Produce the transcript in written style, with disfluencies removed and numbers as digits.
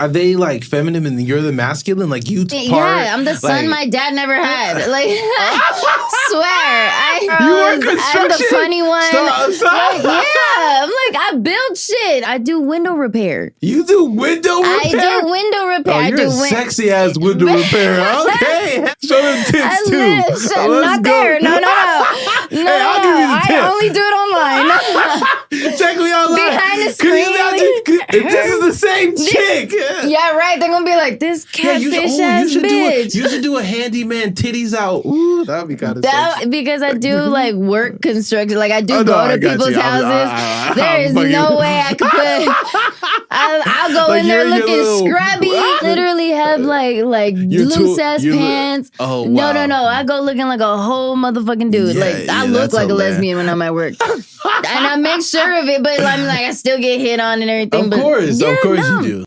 Are they like feminine and you're the masculine? Like you part? Yeah, I'm the son my dad never had. Like, I'm the funny one. Stop. Like, yeah, I'm like, I build shit. I do window repair. You do window repair? I do window repair. Oh, you're a sexy ass window repair. Okay, show them tits too. Not there. No. Hey, I'll give you the tip. I only do it online. Check me online. Behind the screen. This is the same chick. Yeah, right. They're gonna be like, this catfish ass bitch. You should do a handyman titties out. Ooh, that'd be kind of sexy. Because I do like work construction. Like I do go to people's houses. There is no way I could put. I'll go in there looking scrubby. Literally have like loose ass pants. Oh wow. No. I go looking like a whole motherfucking dude. I look like a lesbian when I'm at work. And I make sure of it, but I'm like I still get hit on and everything. Of course you do.